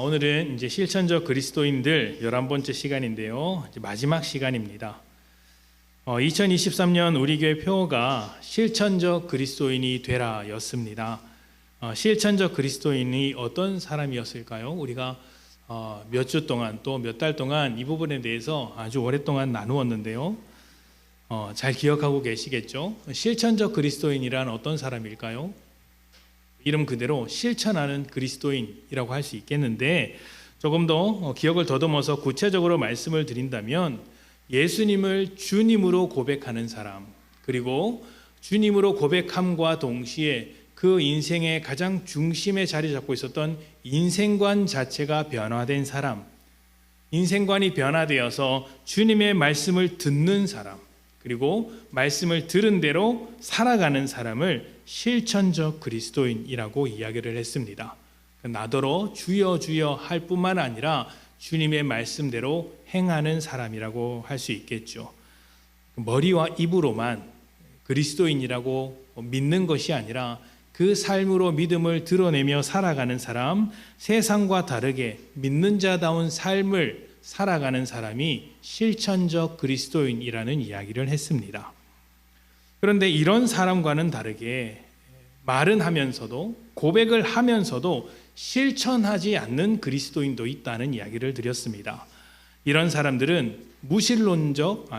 오늘은 이제 실천적 그리스도인들 11번째 시간인데요. 이제 마지막 시간입니다. 2023년 우리 교회 표어가 실천적 그리스도인이 되라 였습니다. 실천적 그리스도인이 어떤 사람이었을까요? 우리가 몇 주 동안 또 몇 달 동안 이 부분에 대해서 아주 오랫동안 나누었는데요. 잘 기억하고 계시겠죠? 실천적 그리스도인이란 어떤 사람일까요? 이름 그대로 실천하는 그리스도인이라고 할 수 있겠는데, 조금 더 기억을 더듬어서 구체적으로 말씀을 드린다면 예수님을 주님으로 고백하는 사람, 그리고 주님으로 고백함과 동시에 그 인생의 가장 중심에 자리 잡고 있었던 인생관 자체가 변화된 사람, 인생관이 변화되어서 주님의 말씀을 듣는 사람, 그리고 말씀을 들은 대로 살아가는 사람을 실천적 그리스도인이라고 이야기를 했습니다. 나더러 주여 주여 할 뿐만 아니라 주님의 말씀대로 행하는 사람이라고 할 수 있겠죠. 머리와 입으로만 그리스도인이라고 믿는 것이 아니라 그 삶으로 믿음을 드러내며 살아가는 사람, 세상과 다르게 믿는 자다운 삶을 살아가는 사람이 실천적 그리스도인이라는 이야기를 했습니다. 그런데 이런 사람과는 다르게 말은 하면서도, 고백을 하면서도 실천하지 않는 그리스도인도 있다는 이야기를 드렸습니다. 이런 사람들은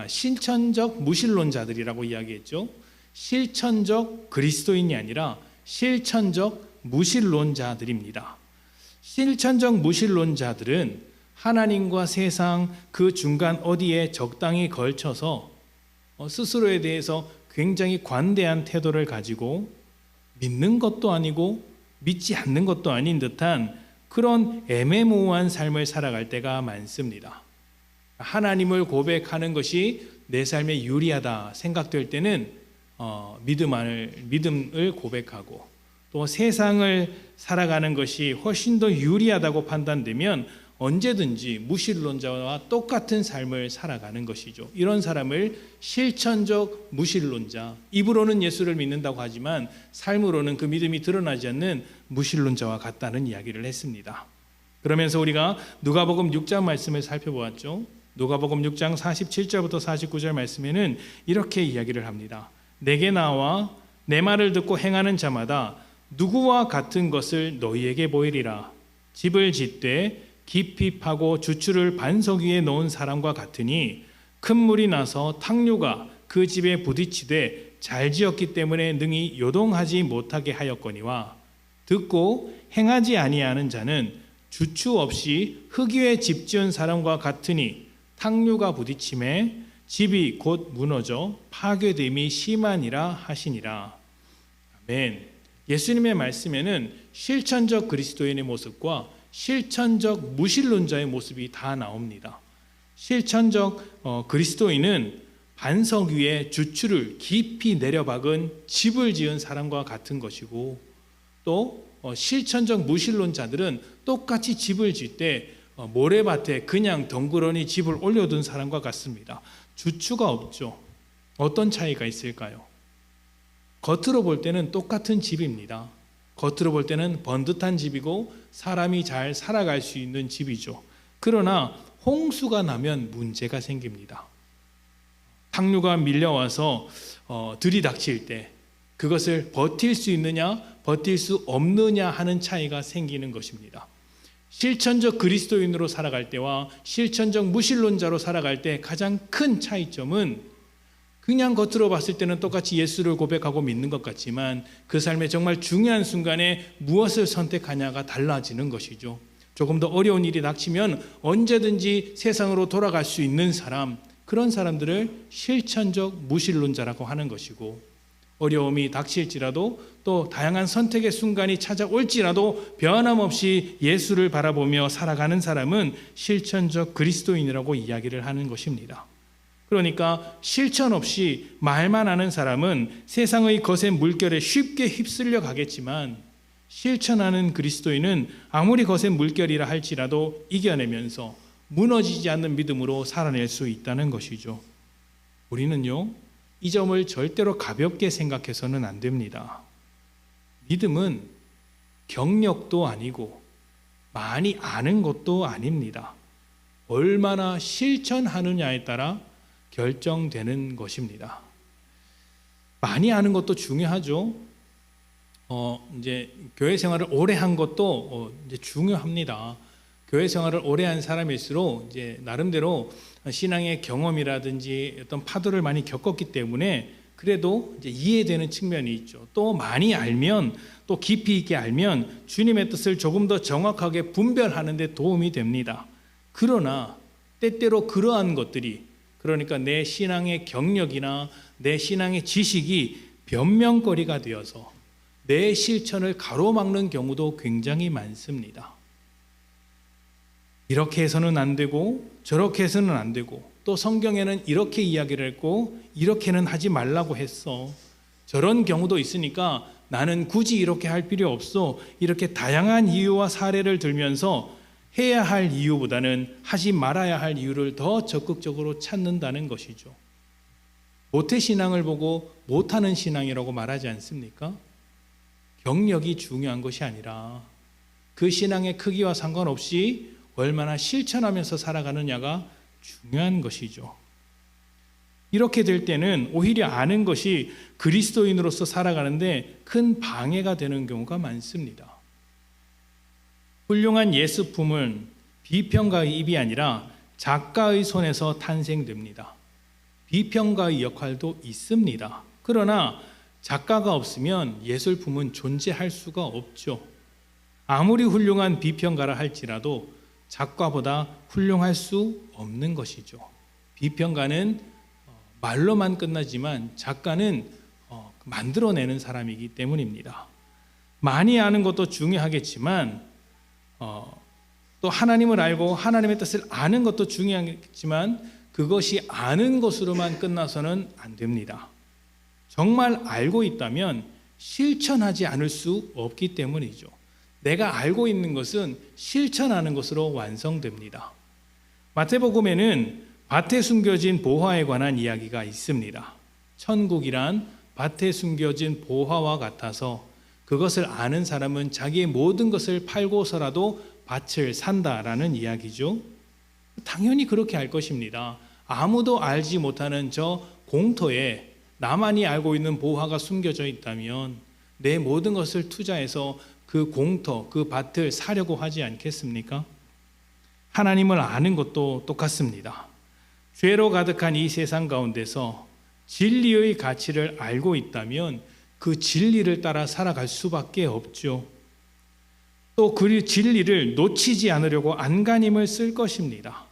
실천적 무신론자들이라고 이야기했죠. 실천적 그리스도인이 아니라 실천적 무신론자들입니다. 실천적 무신론자들은 하나님과 세상 그 중간 어디에 적당히 걸쳐서 스스로에 대해서 굉장히 관대한 태도를 가지고 믿는 것도 아니고 믿지 않는 것도 아닌 듯한 그런 애매모호한 삶을 살아갈 때가 많습니다. 하나님을 고백하는 것이 내 삶에 유리하다 생각될 때는 믿음을 고백하고, 또 세상을 살아가는 것이 훨씬 더 유리하다고 판단되면 언제든지 무신론자와 똑같은 삶을 살아가는 것이죠. 이런 사람을 실천적 무신론자, 입으로는 예수를 믿는다고 하지만 삶으로는 그 믿음이 드러나지 않는 무신론자와 같다는 이야기를 했습니다. 그러면서 우리가 누가복음 6장 말씀을 살펴보았죠. 누가복음 6장 47절부터 49절 말씀에는 이렇게 이야기를 합니다. 내게 나와 내 말을 듣고 행하는 자마다 누구와 같은 것을 너희에게 보이리라. 집을 짓되 깊이 파고 주추를 반석 위에 놓은 사람과 같으니 큰 물이 나서 탕류가 그 집에 부딪히되 잘 지었기 때문에 능히 요동하지 못하게 하였거니와, 듣고 행하지 아니하는 자는 주추 없이 흙 위에 집 지은 사람과 같으니 탕류가 부딪힘에 집이 곧 무너져 파괴됨이 심하니라 하시니라. 아멘. 예수님의 말씀에는 실천적 그리스도인의 모습과 실천적 무신론자의 모습이 다 나옵니다. 실천적 그리스도인은 반석 위에 주추를 깊이 내려박은 집을 지은 사람과 같은 것이고, 또 실천적 무신론자들은 똑같이 집을 짓 때 모래밭에 그냥 덩그러니 집을 올려둔 사람과 같습니다. 주추가 없죠. 어떤 차이가 있을까요? 겉으로 볼 때는 똑같은 집입니다. 겉으로 볼 때는 번듯한 집이고 사람이 잘 살아갈 수 있는 집이죠. 그러나 홍수가 나면 문제가 생깁니다. 탕류가 밀려와서 들이닥칠 때 그것을 버틸 수 있느냐 버틸 수 없느냐 하는 차이가 생기는 것입니다. 실천적 그리스도인으로 살아갈 때와 실천적 무신론자로 살아갈 때 가장 큰 차이점은, 그냥 겉으로 봤을 때는 똑같이 예수를 고백하고 믿는 것 같지만 그 삶의 정말 중요한 순간에 무엇을 선택하냐가 달라지는 것이죠. 조금 더 어려운 일이 닥치면 언제든지 세상으로 돌아갈 수 있는 사람, 그런 사람들을 실천적 무신론자라고 하는 것이고, 어려움이 닥칠지라도 또 다양한 선택의 순간이 찾아올지라도 변함없이 예수를 바라보며 살아가는 사람은 실천적 그리스도인이라고 이야기를 하는 것입니다. 그러니까 실천 없이 말만 하는 사람은 세상의 거센 물결에 쉽게 휩쓸려 가겠지만, 실천하는 그리스도인은 아무리 거센 물결이라 할지라도 이겨내면서 무너지지 않는 믿음으로 살아낼 수 있다는 것이죠. 우리는요, 이 점을 절대로 가볍게 생각해서는 안 됩니다. 믿음은 경력도 아니고 많이 아는 것도 아닙니다. 얼마나 실천하느냐에 따라 결정되는 것입니다. 많이 아는 것도 중요하죠. 이제 교회 생활을 오래 한 것도 이제 중요합니다. 교회 생활을 오래 한 사람일수록 이제 나름대로 신앙의 경험이라든지 어떤 파도를 많이 겪었기 때문에 그래도 이제 이해되는 측면이 있죠. 또 많이 알면, 또 깊이 있게 알면 주님의 뜻을 조금 더 정확하게 분별하는 데 도움이 됩니다. 그러나 때때로 그러한 것들이, 그러니까 내 신앙의 경력이나 내 신앙의 지식이 변명거리가 되어서 내 실천을 가로막는 경우도 굉장히 많습니다. 이렇게 해서는 안 되고 저렇게 해서는 안 되고, 또 성경에는 이렇게 이야기를 했고 이렇게는 하지 말라고 했어. 저런 경우도 있으니까 나는 굳이 이렇게 할 필요 없어. 이렇게 다양한 이유와 사례를 들면서 해야 할 이유보다는 하지 말아야 할 이유를 더 적극적으로 찾는다는 것이죠. 모태신앙을 보고 못하는 신앙이라고 말하지 않습니까? 경력이 중요한 것이 아니라 그 신앙의 크기와 상관없이 얼마나 실천하면서 살아가느냐가 중요한 것이죠. 이렇게 될 때는 오히려 아는 것이 그리스도인으로서 살아가는데 큰 방해가 되는 경우가 많습니다. 훌륭한 예술품은 비평가의 입이 아니라 작가의 손에서 탄생됩니다. 비평가의 역할도 있습니다. 그러나 작가가 없으면 예술품은 존재할 수가 없죠. 아무리 훌륭한 비평가라 할지라도 작가보다 훌륭할 수 없는 것이죠. 비평가는 말로만 끝나지만 작가는 만들어내는 사람이기 때문입니다. 많이 아는 것도 중요하겠지만 또 하나님을 알고 하나님의 뜻을 아는 것도 중요하겠지만 그것이 아는 것으로만 끝나서는 안 됩니다. 정말 알고 있다면 실천하지 않을 수 없기 때문이죠. 내가 알고 있는 것은 실천하는 것으로 완성됩니다. 마태복음에는 밭에 숨겨진 보화에 관한 이야기가 있습니다. 천국이란 밭에 숨겨진 보화와 같아서 그것을 아는 사람은 자기의 모든 것을 팔고서라도 밭을 산다라는 이야기죠. 당연히 그렇게 할 것입니다. 아무도 알지 못하는 저 공터에 나만이 알고 있는 보화가 숨겨져 있다면 내 모든 것을 투자해서 그 공터, 그 밭을 사려고 하지 않겠습니까? 하나님을 아는 것도 똑같습니다. 죄로 가득한 이 세상 가운데서 진리의 가치를 알고 있다면 그 진리를 따라 살아갈 수밖에 없죠. 또 그 진리를 놓치지 않으려고 안간힘을 쓸 것입니다.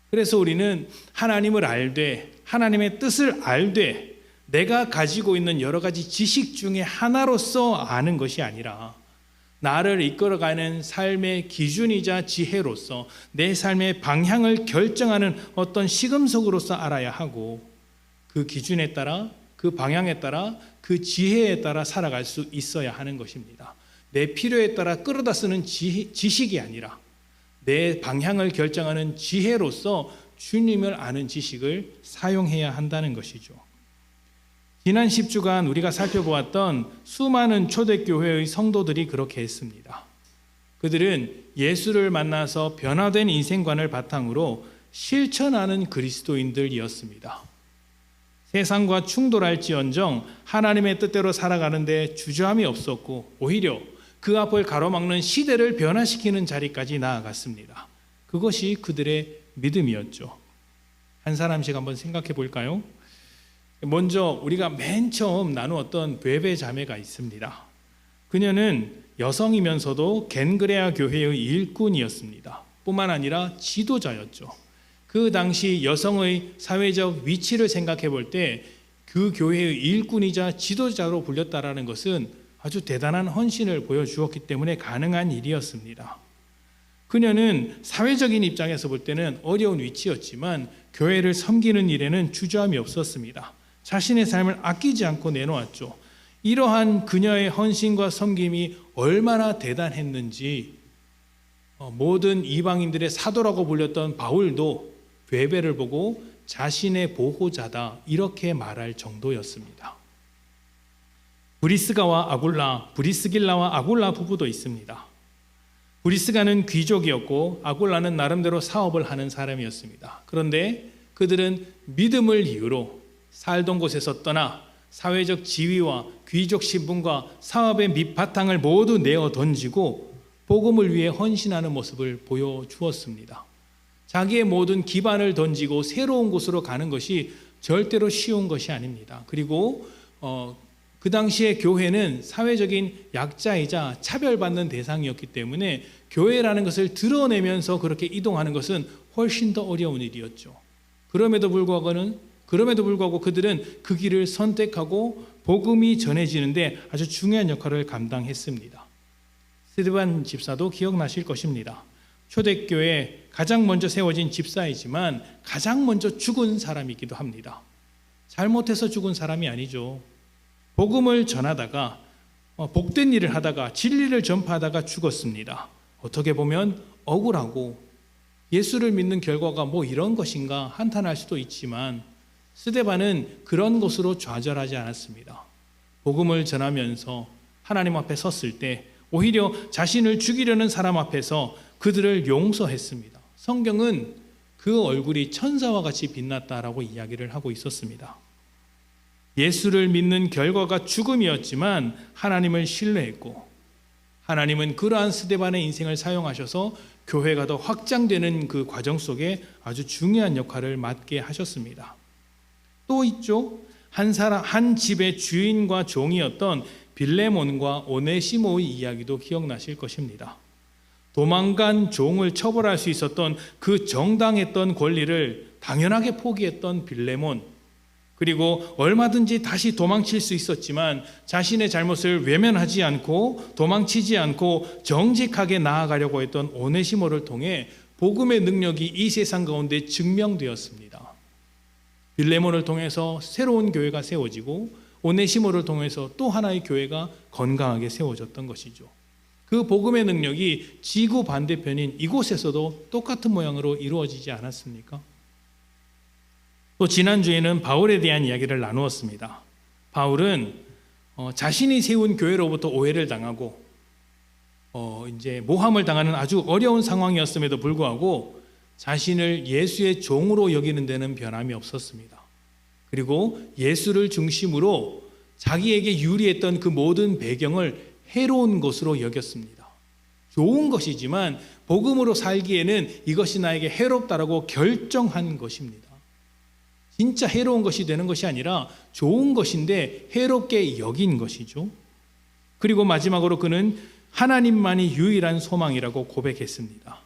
그래서 우리는 하나님을 알되, 하나님의 뜻을 알되, 내가 가지고 있는 여러 가지 지식 중에 하나로서 아는 것이 아니라 나를 이끌어가는 삶의 기준이자 지혜로서 내 삶의 방향을 결정하는 어떤 시금석으로서 알아야 하고, 그 기준에 따라, 그 방향에 따라, 그 지혜에 따라 살아갈 수 있어야 하는 것입니다. 내 필요에 따라 끌어다 쓰는 지식이 아니라 내 방향을 결정하는 지혜로서 주님을 아는 지식을 사용해야 한다는 것이죠. 지난 10주간 우리가 살펴보았던 수많은 초대교회의 성도들이 그렇게 했습니다. 그들은 예수를 만나서 변화된 인생관을 바탕으로 실천하는 그리스도인들이었습니다. 세상과 충돌할지언정 하나님의 뜻대로 살아가는데 주저함이 없었고 오히려 그 앞을 가로막는 시대를 변화시키는 자리까지 나아갔습니다. 그것이 그들의 믿음이었죠. 한 사람씩 한번 생각해 볼까요? 먼저 우리가 맨 처음 나누었던 베베 자매가 있습니다. 그녀는 여성이면서도 겐그레아 교회의 일꾼이었습니다. 뿐만 아니라 지도자였죠. 그 당시 여성의 사회적 위치를 생각해 볼 때 그 교회의 일꾼이자 지도자로 불렸다라는 것은 아주 대단한 헌신을 보여주었기 때문에 가능한 일이었습니다. 그녀는 사회적인 입장에서 볼 때는 어려운 위치였지만 교회를 섬기는 일에는 주저함이 없었습니다. 자신의 삶을 아끼지 않고 내놓았죠. 이러한 그녀의 헌신과 섬김이 얼마나 대단했는지 모든 이방인들의 사도라고 불렸던 바울도 베베를 보고 자신의 보호자다 이렇게 말할 정도였습니다. 브리스길라와 아굴라 부부도 있습니다. 브리스가는 귀족이었고 아굴라는 나름대로 사업을 하는 사람이었습니다. 그런데 그들은 믿음을 이유로 살던 곳에서 떠나 사회적 지위와 귀족 신분과 사업의 밑바탕을 모두 내어 던지고 복음을 위해 헌신하는 모습을 보여주었습니다. 자기의 모든 기반을 던지고 새로운 곳으로 가는 것이 절대로 쉬운 것이 아닙니다. 그리고 그 당시에 교회는 사회적인 약자이자 차별받는 대상이었기 때문에 교회라는 것을 드러내면서 그렇게 이동하는 것은 훨씬 더 어려운 일이었죠. 그럼에도 불구하고 그들은 그 길을 선택하고 복음이 전해지는데 아주 중요한 역할을 감당했습니다. 스데반 집사도 기억나실 것입니다. 초대교회에 가장 먼저 세워진 집사이지만 가장 먼저 죽은 사람이기도 합니다. 잘못해서 죽은 사람이 아니죠. 복음을 전하다가 복된 일을 하다가 진리를 전파하다가 죽었습니다. 어떻게 보면 억울하고 예수를 믿는 결과가 뭐 이런 것인가 한탄할 수도 있지만 스데반은 그런 것으로 좌절하지 않았습니다. 복음을 전하면서 하나님 앞에 섰을 때 오히려 자신을 죽이려는 사람 앞에서 그들을 용서했습니다. 성경은 그 얼굴이 천사와 같이 빛났다라고 이야기를 하고 있었습니다. 예수를 믿는 결과가 죽음이었지만 하나님을 신뢰했고 하나님은 그러한 스데반의 인생을 사용하셔서 교회가 더 확장되는 그 과정 속에 아주 중요한 역할을 맡게 하셨습니다. 또 있죠. 한 집의 주인과 종이었던 빌레몬과 오네시모의 이야기도 기억나실 것입니다. 도망간 종을 처벌할 수 있었던 그 정당했던 권리를 당연하게 포기했던 빌레몬, 그리고 얼마든지 다시 도망칠 수 있었지만 자신의 잘못을 외면하지 않고 도망치지 않고 정직하게 나아가려고 했던 오네시모를 통해 복음의 능력이 이 세상 가운데 증명되었습니다. 빌레몬을 통해서 새로운 교회가 세워지고 오네시모를 통해서 또 하나의 교회가 건강하게 세워졌던 것이죠. 그 복음의 능력이 지구 반대편인 이곳에서도 똑같은 모양으로 이루어지지 않았습니까? 또 지난주에는 바울에 대한 이야기를 나누었습니다. 바울은 자신이 세운 교회로부터 오해를 당하고 이제 모함을 당하는 아주 어려운 상황이었음에도 불구하고 자신을 예수의 종으로 여기는 데는 변함이 없었습니다. 그리고 예수를 중심으로 자기에게 유리했던 그 모든 배경을 해로운 것으로 여겼습니다. 좋은 것이지만 복음으로 살기에는 이것이 나에게 해롭다라고 결정한 것입니다. 진짜 해로운 것이 되는 것이 아니라 좋은 것인데 해롭게 여긴 것이죠. 그리고 마지막으로 그는 하나님만이 유일한 소망이라고 고백했습니다.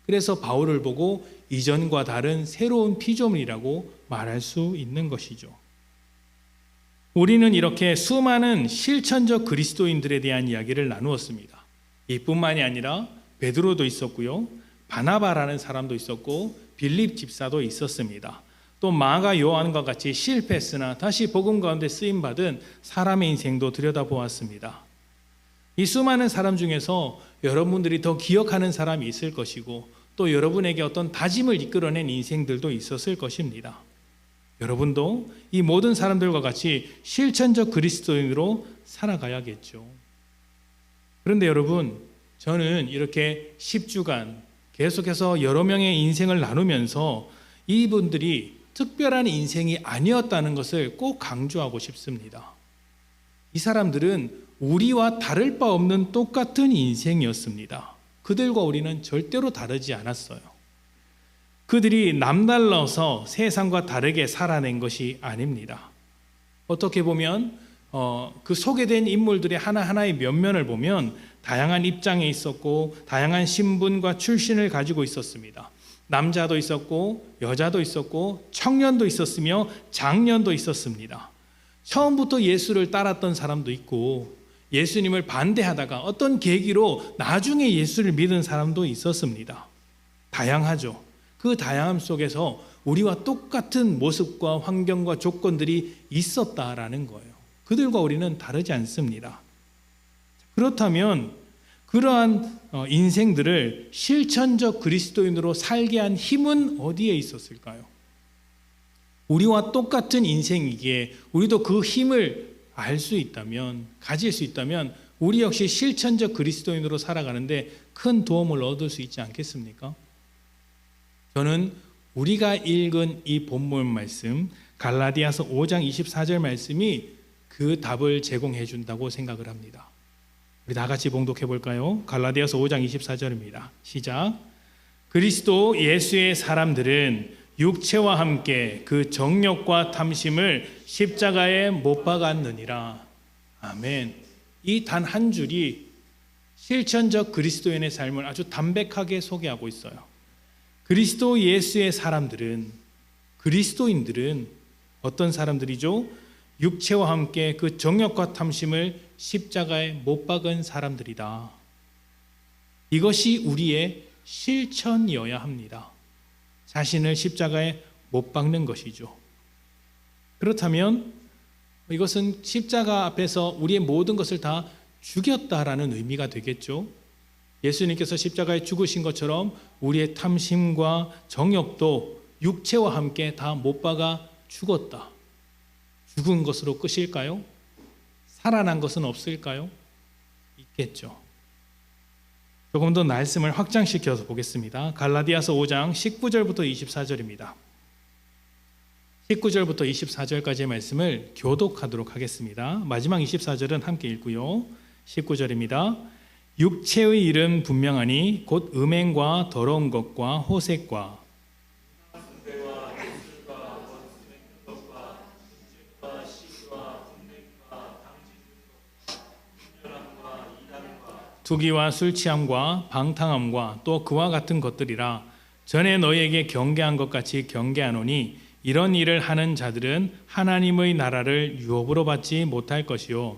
그래서 바울을 보고 이전과 다른 새로운 피조물이라고 말할 수 있는 것이죠. 우리는 이렇게 수많은 실천적 그리스도인들에 대한 이야기를 나누었습니다. 이뿐만이 아니라 베드로도 있었고요, 바나바라는 사람도 있었고 빌립 집사도 있었습니다. 또 마가 요한과 같이 실패했으나 다시 복음 가운데 쓰임받은 사람의 인생도 들여다보았습니다. 이 수많은 사람 중에서 여러분들이 더 기억하는 사람이 있을 것이고 또 여러분에게 어떤 다짐을 이끌어낸 인생들도 있었을 것입니다. 여러분도 이 모든 사람들과 같이 실천적 그리스도인으로 살아가야겠죠. 그런데 여러분, 저는 이렇게 10주간 계속해서 여러 명의 인생을 나누면서 이분들이 특별한 인생이 아니었다는 것을 꼭 강조하고 싶습니다. 이 사람들은 우리와 다를 바 없는 똑같은 인생이었습니다. 그들과 우리는 절대로 다르지 않았어요. 그들이 남달라서 세상과 다르게 살아낸 것이 아닙니다. 어떻게 보면 그 소개된 인물들의 하나하나의 면면을 보면 다양한 입장에 있었고 다양한 신분과 출신을 가지고 있었습니다. 남자도 있었고 여자도 있었고 청년도 있었으며 장년도 있었습니다. 처음부터 예수를 따랐던 사람도 있고 예수님을 반대하다가 어떤 계기로 나중에 예수를 믿은 사람도 있었습니다. 다양하죠. 그 다양함 속에서 우리와 똑같은 모습과 환경과 조건들이 있었다라는 거예요. 그들과 우리는 다르지 않습니다. 그렇다면 그러한 인생들을 실천적 그리스도인으로 살게 한 힘은 어디에 있었을까요? 우리와 똑같은 인생이기에 우리도 그 힘을 알 수 있다면, 가질 수 있다면 우리 역시 실천적 그리스도인으로 살아가는데 큰 도움을 얻을 수 있지 않겠습니까? 저는 우리가 읽은 이 본문 말씀, 갈라디아서 5장 24절 말씀이 그 답을 제공해 준다고 생각을 합니다. 우리 다 같이 봉독해 볼까요? 갈라디아서 5장 24절입니다. 시작. 그리스도 예수의 사람들은 육체와 함께 그 정욕과 탐심을 십자가에 못 박았느니라. 아멘. 이 단 한 줄이 실천적 그리스도인의 삶을 아주 담백하게 소개하고 있어요. 그리스도 예수의 사람들은, 그리스도인들은 어떤 사람들이죠? 육체와 함께 그 정욕과 탐심을 십자가에 못 박은 사람들이다. 이것이 우리의 실천이어야 합니다. 자신을 십자가에 못 박는 것이죠. 그렇다면 이것은 십자가 앞에서 우리의 모든 것을 다 죽였다라는 의미가 되겠죠. 예수님께서 십자가에 죽으신 것처럼 우리의 탐심과 정욕도 육체와 함께 다 못 박아 죽었다. 죽은 것으로 끝일까요? 살아난 것은 없을까요? 있겠죠. 조금 더 말씀을 확장시켜서 보겠습니다. 갈라디아서 5장 19절부터 24절입니다. 19절부터 24절까지의 말씀을 교독하도록 하겠습니다. 마지막 24절은 함께 읽고요. 19절입니다. 육체의 일은 분명하니 곧 음행과 더러운 것과 호색과 투기와 술취함과 방탕함과 또 그와 같은 것들이라. 전에 너희에게 경계한 것 같이 경계하노니 이런 일을 하는 자들은 하나님의 나라를 유업으로 받지 못할 것이요.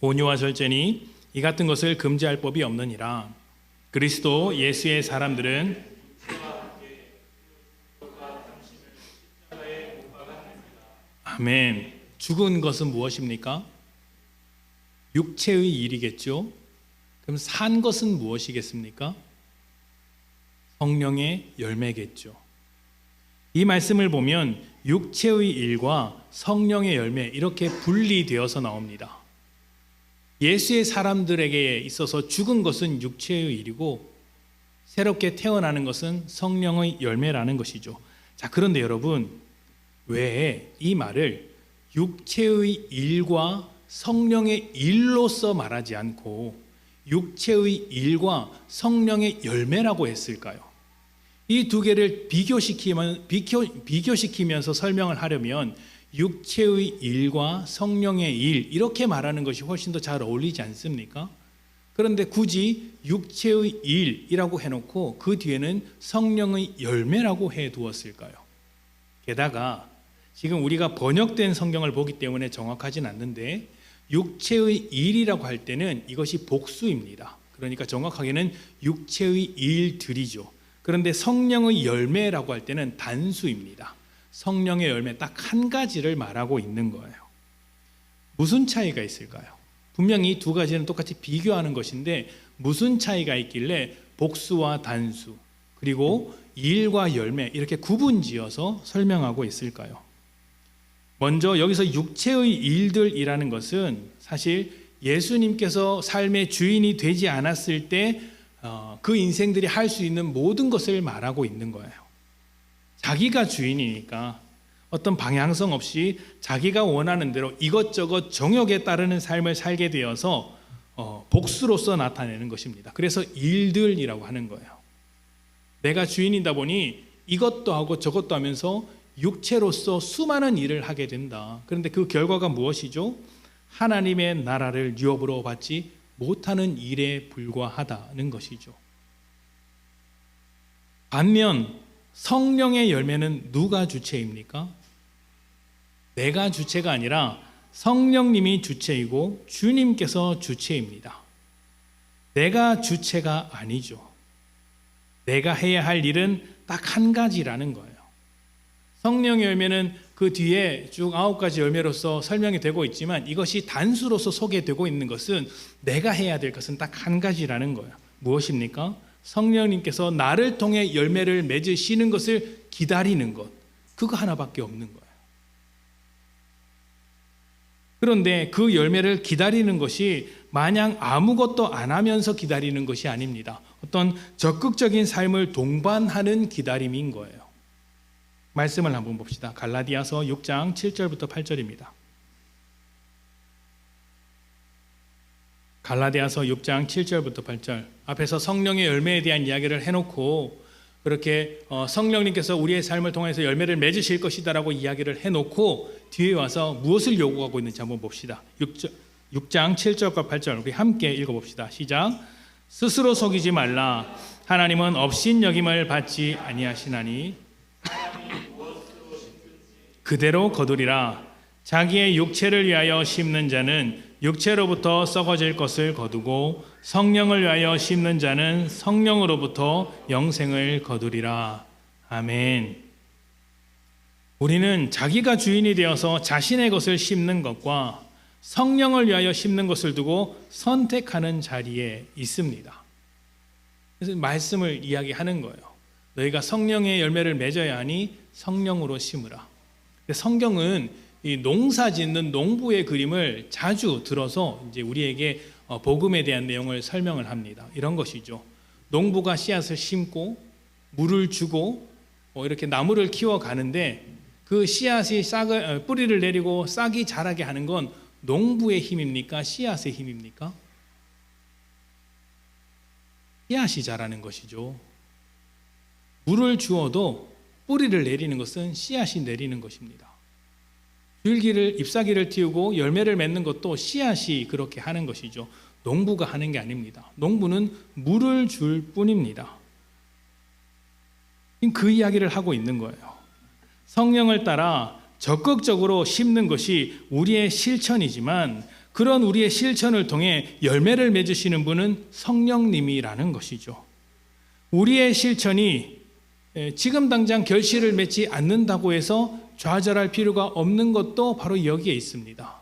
온유와 절제니 이 같은 것을 금지할 법이 없느니라. 그리스도 예수의 사람들은 아멘. 죽은 것은 무엇입니까? 육체의 일이겠죠. 그럼 산 것은 무엇이겠습니까? 성령의 열매겠죠. 이 말씀을 보면 육체의 일과 성령의 열매 이렇게 분리되어서 나옵니다. 예수의 사람들에게 있어서 죽은 것은 육체의 일이고 새롭게 태어나는 것은 성령의 열매라는 것이죠. 자, 그런데 여러분, 왜 이 말을 육체의 일과 성령의 일로서 말하지 않고 육체의 일과 성령의 열매라고 했을까요? 이 두 개를 비교시키면서 설명을 하려면 육체의 일과 성령의 일 이렇게 말하는 것이 훨씬 더 잘 어울리지 않습니까? 그런데 굳이 육체의 일이라고 해놓고 그 뒤에는 성령의 열매라고 해두었을까요? 게다가 지금 우리가 번역된 성경을 보기 때문에 정확하진 않는데 육체의 일이라고 할 때는 이것이 복수입니다. 그러니까 정확하게는 육체의 일들이죠. 그런데 성령의 열매라고 할 때는 단수입니다. 성령의 열매 딱 한 가지를 말하고 있는 거예요. 무슨 차이가 있을까요? 분명히 이 두 가지는 똑같이 비교하는 것인데 무슨 차이가 있길래 복수와 단수 그리고 일과 열매 이렇게 구분지어서 설명하고 있을까요? 먼저 여기서 육체의 일들이라는 것은 사실 예수님께서 삶의 주인이 되지 않았을 때 그 인생들이 할 수 있는 모든 것을 말하고 있는 거예요. 자기가 주인이니까 어떤 방향성 없이 자기가 원하는 대로 이것저것 정욕에 따르는 삶을 살게 되어서 복수로서 나타내는 것입니다. 그래서 일들이라고 하는 거예요. 내가 주인이다 보니 이것도 하고 저것도 하면서 육체로서 수많은 일을 하게 된다. 그런데 그 결과가 무엇이죠? 하나님의 나라를 유업으로 받지 못하는 일에 불과하다는 것이죠. 반면 성령의 열매는 누가 주체입니까? 내가 주체가 아니라 성령님이 주체이고 주님께서 주체입니다. 내가 주체가 아니죠. 내가 해야 할 일은 딱 한 가지라는 거예요. 성령의 열매는 그 뒤에 쭉 9가지 열매로서 설명이 되고 있지만 이것이 단수로서 소개되고 있는 것은 내가 해야 될 것은 딱 한 가지라는 거예요. 무엇입니까? 성령님께서 나를 통해 열매를 맺으시는 것을 기다리는 것. 그거 하나밖에 없는 거예요. 그런데 그 열매를 기다리는 것이 마냥 아무것도 안 하면서 기다리는 것이 아닙니다. 어떤 적극적인 삶을 동반하는 기다림인 거예요. 말씀을 한번 봅시다. 갈라디아서 6장 7절부터 8절입니다. 갈라디아서 6장 7절부터 8절. 앞에서 성령의 열매에 대한 이야기를 해놓고 그렇게 성령님께서 우리의 삶을 통해서 열매를 맺으실 것이다라고 이야기를 해놓고 뒤에 와서 무엇을 요구하고 있는지 한번 봅시다. 6장 7절과 8절 우리 함께 읽어봅시다. 시작. 스스로 속이지 말라. 하나님은 업신여김을 받지 아니하시나니 그대로 거두리라. 자기의 육체를 위하여 심는 자는 육체로부터 썩어질 것을 거두고 성령을 위하여 심는 자는 성령으로부터 영생을 거두리라. 아멘. 우리는 자기가 주인이 되어서 자신의 것을 심는 것과 성령을 위하여 심는 것을 두고 선택하는 자리에 있습니다. 그래서 말씀을 이야기하는 거예요. 너희가 성령의 열매를 맺어야 하니 성령으로 심으라. 성경은 이 농사 짓는 농부의 그림을 자주 들어서 이제 우리에게 복음에 대한 내용을 설명을 합니다. 이런 것이죠. 농부가 씨앗을 심고 물을 주고 이렇게 나무를 키워 가는데 그 씨앗이 뿌리를 내리고 싹이 자라게 하는 건 농부의 힘입니까? 씨앗의 힘입니까? 씨앗이 자라는 것이죠. 물을 주어도 뿌리를 내리는 것은 씨앗이 내리는 것입니다. 잎사귀를 틔우고 열매를 맺는 것도 씨앗이 그렇게 하는 것이죠. 농부가 하는 게 아닙니다. 농부는 물을 줄 뿐입니다. 그 이야기를 하고 있는 거예요. 성령을 따라 적극적으로 심는 것이 우리의 실천이지만 그런 우리의 실천을 통해 열매를 맺으시는 분은 성령님이라는 것이죠. 우리의 실천이 지금 당장 결실을 맺지 않는다고 해서 좌절할 필요가 없는 것도 바로 여기에 있습니다.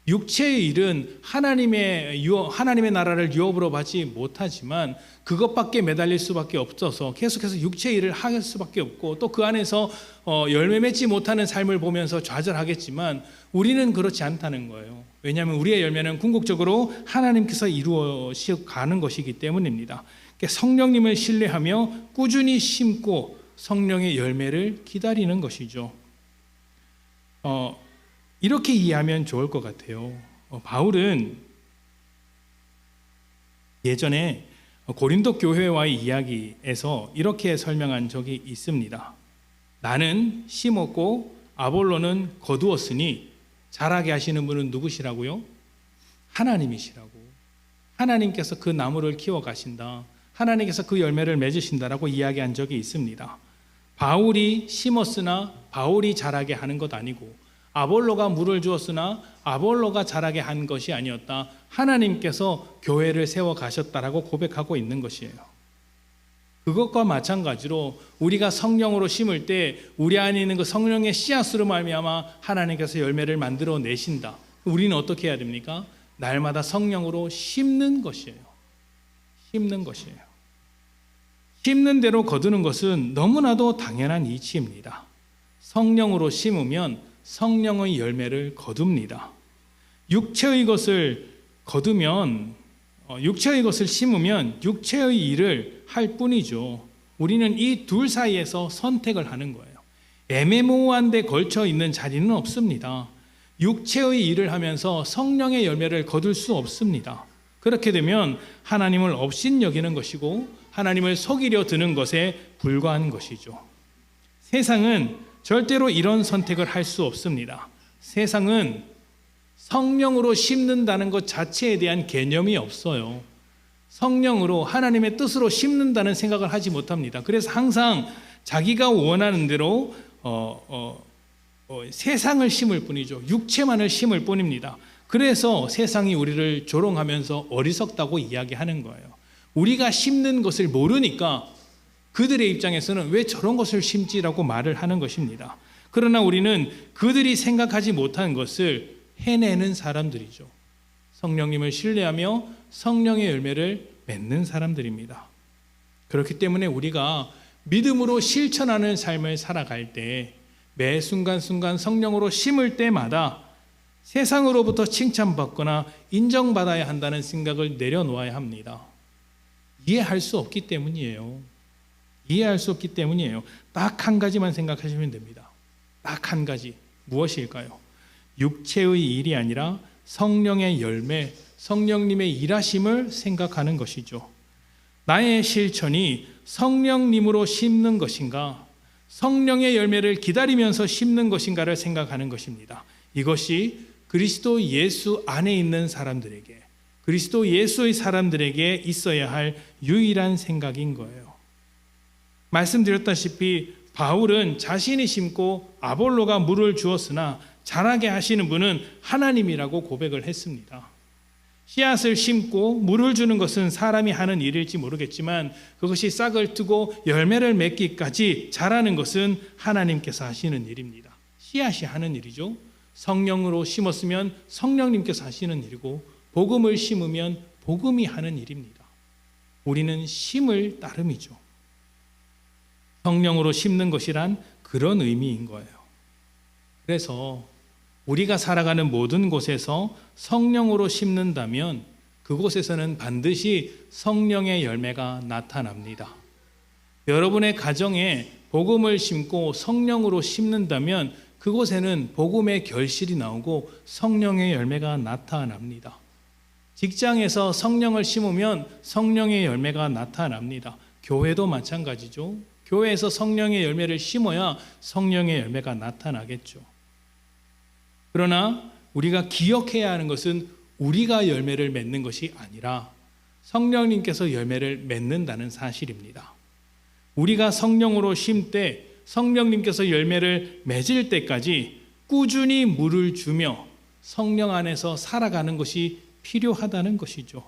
육체의 일은 하나님의 나라를 유업으로 받지 못하지만 그것밖에 매달릴 수밖에 없어서 계속해서 육체의 일을 할 수밖에 없고 또 그 안에서 열매 맺지 못하는 삶을 보면서 좌절하겠지만 우리는 그렇지 않다는 거예요. 왜냐하면 우리의 열매는 궁극적으로 하나님께서 이루어 가는 것이기 때문입니다. 성령님을 신뢰하며 꾸준히 심고 성령의 열매를 기다리는 것이죠. 이렇게 이해하면 좋을 것 같아요. 바울은 예전에 고린도 교회와의 이야기에서 이렇게 설명한 적이 있습니다. 나는 심었고 아볼로는 거두었으니 자라게 하시는 분은 누구시라고요? 하나님이시라고. 하나님께서 그 나무를 키워 가신다. 하나님께서 그 열매를 맺으신다라고 이야기한 적이 있습니다. 바울이 심었으나 바울이 자라게 하는 것 아니고 아볼로가 물을 주었으나 아볼로가 자라게 한 것이 아니었다. 하나님께서 교회를 세워 가셨다라고 고백하고 있는 것이에요. 그것과 마찬가지로 우리가 성령으로 심을 때 우리 안에 있는 그 성령의 씨앗으로 말미암아 하나님께서 열매를 만들어 내신다. 우리는 어떻게 해야 됩니까? 날마다 성령으로 심는 것이에요. 심는 것이에요. 심는 대로 거두는 것은 너무나도 당연한 이치입니다. 성령으로 심으면 성령의 열매를 거둡니다. 육체의 것을 심으면 육체의 일을 할 뿐이죠. 우리는 이 둘 사이에서 선택을 하는 거예요. 애매모호한 데 걸쳐 있는 자리는 없습니다. 육체의 일을 하면서 성령의 열매를 거둘 수 없습니다. 그렇게 되면 하나님을 업신여기는 것이고 하나님을 속이려 드는 것에 불과한 것이죠. 세상은 절대로 이런 선택을 할 수 없습니다. 세상은 성령으로 심는다는 것 자체에 대한 개념이 없어요. 성령으로 하나님의 뜻으로 심는다는 생각을 하지 못합니다. 그래서 항상 자기가 원하는 대로 세상을 심을 뿐이죠. 육체만을 심을 뿐입니다. 그래서 세상이 우리를 조롱하면서 어리석다고 이야기하는 거예요. 우리가 심는 것을 모르니까 그들의 입장에서는 왜 저런 것을 심지라고 말을 하는 것입니다. 그러나 우리는 그들이 생각하지 못한 것을 해내는 사람들이죠. 성령님을 신뢰하며 성령의 열매를 맺는 사람들입니다. 그렇기 때문에 우리가 믿음으로 실천하는 삶을 살아갈 때 매 순간순간 성령으로 심을 때마다 세상으로부터 칭찬받거나 인정받아야 한다는 생각을 내려놓아야 합니다. 이해할 수 없기 때문이에요. 이해할 수 없기 때문이에요. 딱 한 가지만 생각하시면 됩니다. 딱 한 가지. 무엇일까요? 육체의 일이 아니라 성령의 열매, 성령님의 일하심을 생각하는 것이죠. 나의 실천이 성령님으로 심는 것인가, 성령의 열매를 기다리면서 심는 것인가를 생각하는 것입니다. 이것이 그리스도 예수 안에 있는 사람들에게, 그리스도 예수의 사람들에게 있어야 할 유일한 생각인 거예요. 말씀드렸다시피 바울은 자신이 심고 아볼로가 물을 주었으나 자라게 하시는 분은 하나님이라고 고백을 했습니다. 씨앗을 심고 물을 주는 것은 사람이 하는 일일지 모르겠지만 그것이 싹을 트고 열매를 맺기까지 자라는 것은 하나님께서 하시는 일입니다. 씨앗이 하는 일이죠. 성령으로 심었으면 성령님께서 하시는 일이고 복음을 심으면 복음이 하는 일입니다. 우리는 심을 따름이죠. 성령으로 심는 것이란 그런 의미인 거예요. 그래서 우리가 살아가는 모든 곳에서 성령으로 심는다면 그곳에서는 반드시 성령의 열매가 나타납니다. 여러분의 가정에 복음을 심고 성령으로 심는다면 그곳에는 복음의 결실이 나오고 성령의 열매가 나타납니다. 직장에서 성령을 심으면 성령의 열매가 나타납니다. 교회도 마찬가지죠. 교회에서 성령의 열매를 심어야 성령의 열매가 나타나겠죠. 그러나 우리가 기억해야 하는 것은 우리가 열매를 맺는 것이 아니라 성령님께서 열매를 맺는다는 사실입니다. 우리가 성령으로 심때 성령님께서 열매를 맺을 때까지 꾸준히 물을 주며 성령 안에서 살아가는 것이 필요하다는 것이죠.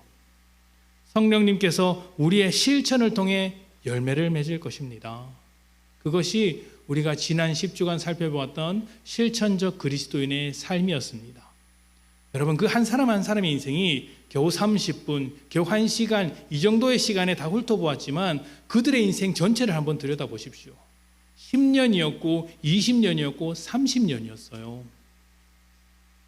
성령님께서 우리의 실천을 통해 열매를 맺을 것입니다. 그것이 우리가 지난 10주간 살펴보았던 실천적 그리스도인의 삶이었습니다. 여러분, 그 한 사람 한 사람의 인생이 겨우 30분, 겨우 1시간 이 정도의 시간에 다 훑어보았지만 그들의 인생 전체를 한번 들여다보십시오. 10년이었고 20년이었고 30년이었어요.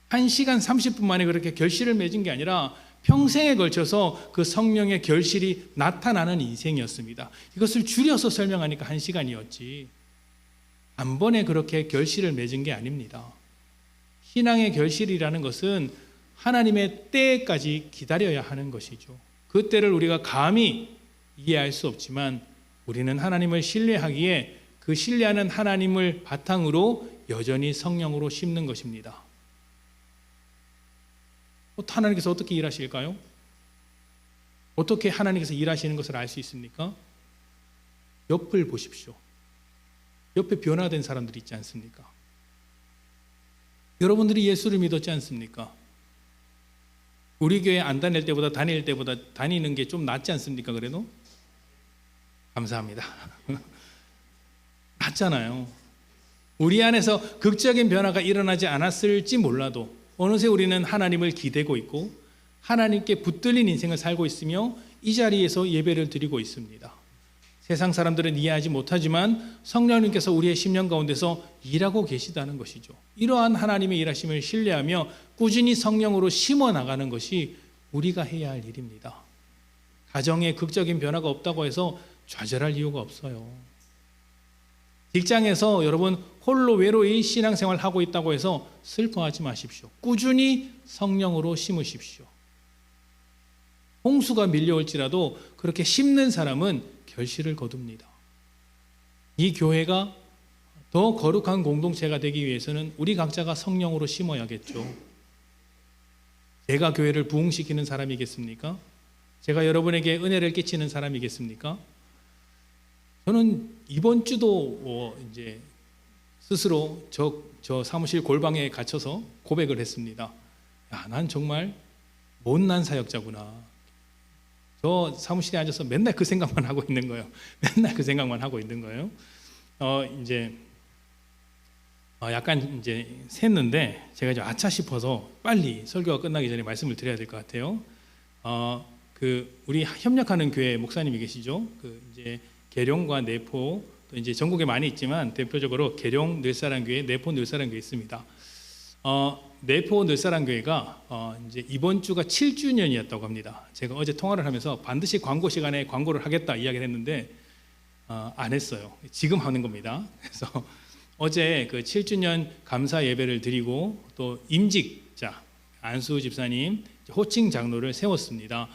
1시간 30분 만에 그렇게 결실을 맺은 게 아니라 평생에 걸쳐서 그 성령의 결실이 나타나는 인생이었습니다. 이것을 줄여서 설명하니까 1시간이었지 한 번에 그렇게 결실을 맺은 게 아닙니다. 신앙의 결실이라는 것은 하나님의 때까지 기다려야 하는 것이죠. 그 때를 우리가 감히 이해할 수 없지만 우리는 하나님을 신뢰하기에 그 신뢰하는 하나님을 바탕으로 여전히 성령으로 심는 것입니다. 하나님께서 어떻게 일하실까요? 어떻게 하나님께서 일하시는 것을 알 수 있습니까? 옆을 보십시오. 옆에 변화된 사람들이 있지 않습니까? 여러분들이 예수를 믿었지 않습니까? 우리 교회 안 다닐 때보다 다닐 때보다 다니는 게 좀 낫지 않습니까? 그래도? 감사합니다. 낫잖아요. 우리 안에서 극적인 변화가 일어나지 않았을지 몰라도 어느새 우리는 하나님을 기대고 있고 하나님께 붙들린 인생을 살고 있으며 이 자리에서 예배를 드리고 있습니다. 세상 사람들은 이해하지 못하지만 성령님께서 우리의 심령 가운데서 일하고 계시다는 것이죠. 이러한 하나님의 일하심을 신뢰하며 꾸준히 성령으로 심어 나가는 것이 우리가 해야 할 일입니다. 가정에 극적인 변화가 없다고 해서 좌절할 이유가 없어요. 직장에서 여러분 홀로 외로이 신앙생활을 하고 있다고 해서 슬퍼하지 마십시오. 꾸준히 성령으로 심으십시오. 홍수가 밀려올지라도 그렇게 심는 사람은 결실을 거둡니다. 이 교회가 더 거룩한 공동체가 되기 위해서는 우리 각자가 성령으로 심어야겠죠. 제가 교회를 부흥시키는 사람이겠습니까? 제가 여러분에게 은혜를 끼치는 사람이겠습니까? 저는 이번 주도 이제 스스로 저 사무실 골방에 갇혀서 고백을 했습니다. 야, 난 정말 못난 사역자구나. 저 사무실에 앉아서 맨날 그 생각만 하고 있는 거예요. 맨날 그 생각만 하고 있는 거예요. 이제 약간 이제 샜는데 제가 이제 아차 싶어서 빨리 설교가 끝나기 전에 말씀을 드려야 될 것 같아요. 우리 협력하는 교회 목사님이 계시죠. 이제 계룡과 내포 또 이제 전국에 많이 있지만 대표적으로 계룡 늘사랑교회, 내포 늘사랑교회 있습니다. 내포 늘사랑교회가 이제 이번 주가 7주년이었다고 합니다. 제가 어제 통화를 하면서 반드시 광고 시간에 광고를 하겠다 이야기를 했는데 안 했어요. 지금 하는 겁니다. 그래서 어제 그 7주년 감사 예배를 드리고 또 임직자 안수 집사님 호칭 장로를 세웠습니다.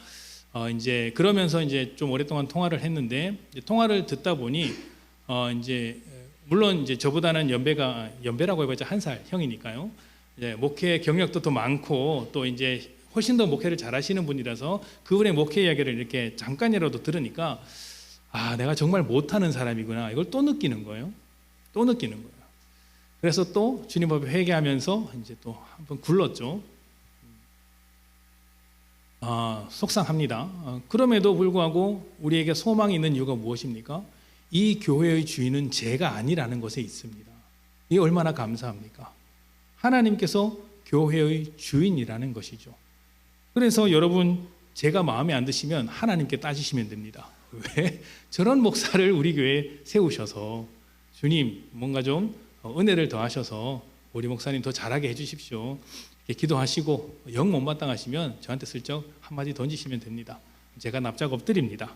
이제 그러면서 이제 좀 오랫동안 통화를 했는데 통화를 듣다 보니 이제 물론 이제 저보다는 연배라고 해봤자 1살 형이니까요. 이제 목회 경력도 더 많고 또 이제 훨씬 더 목회를 잘하시는 분이라서 그분의 목회 이야기를 이렇게 잠깐이라도 들으니까 내가 정말 못하는 사람이구나 이걸 또 느끼는 거예요. 또 느끼는 거예요. 그래서 또 주님 앞에 회개하면서 이제 또 한번 굴렀죠. 속상합니다. 그럼에도 불구하고 우리에게 소망이 있는 이유가 무엇입니까? 이 교회의 주인은 제가 아니라는 것에 있습니다. 이게 얼마나 감사합니까? 하나님께서 교회의 주인이라는 것이죠. 그래서 여러분 제가 마음에 안 드시면 하나님께 따지시면 됩니다. 왜 저런 목사를 우리 교회에 세우셔서 주님 뭔가 좀 은혜를 더하셔서 우리 목사님 더 잘하게 해주십시오. 기도하시고 영 못마땅하시면 저한테 슬쩍 한마디 던지시면 됩니다. 제가 납작 엎드립니다.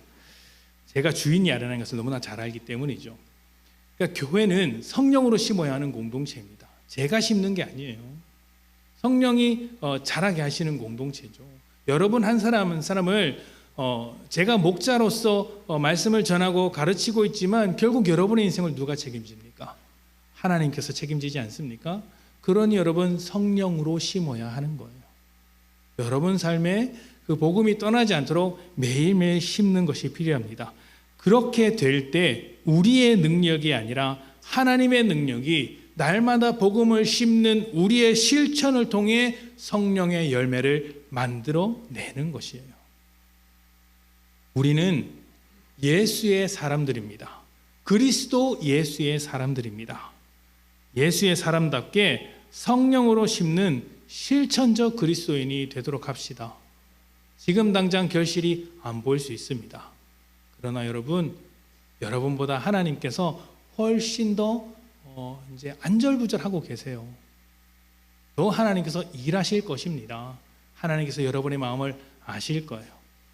제가 주인이 아니라는 것을 너무나 잘 알기 때문이죠. 그러니까 교회는 성령으로 심어야 하는 공동체입니다. 제가 심는 게 아니에요. 성령이 자라게 하시는 공동체죠. 여러분 한 사람 한 사람을 제가 목자로서 말씀을 전하고 가르치고 있지만 결국 여러분의 인생을 누가 책임집니까? 하나님께서 책임지지 않습니까? 그러니 여러분 성령으로 심어야 하는 거예요. 여러분 삶에 그 복음이 떠나지 않도록 매일매일 심는 것이 필요합니다. 그렇게 될 때 우리의 능력이 아니라 하나님의 능력이 날마다 복음을 심는 우리의 실천을 통해 성령의 열매를 만들어내는 것이에요. 우리는 예수의 사람들입니다. 그리스도 예수의 사람들입니다. 예수의 사람답게 성령으로 심는 실천적 그리스도인이 되도록 합시다. 지금 당장 결실이 안 보일 수 있습니다. 그러나 여러분보다 하나님께서 훨씬 더 이제 안절부절하고 계세요. 또 하나님께서 일하실 것입니다. 하나님께서 여러분의 마음을 아실 거예요.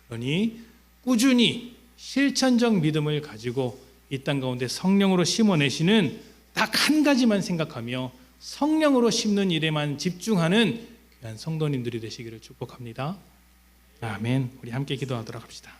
그러니 꾸준히 실천적 믿음을 가지고 이 땅 가운데 성령으로 심어내시는 딱 한 가지만 생각하며 성령으로 심는 일에만 집중하는 귀한 성도님들이 되시기를 축복합니다. 아멘. 우리 함께 기도하도록 합시다.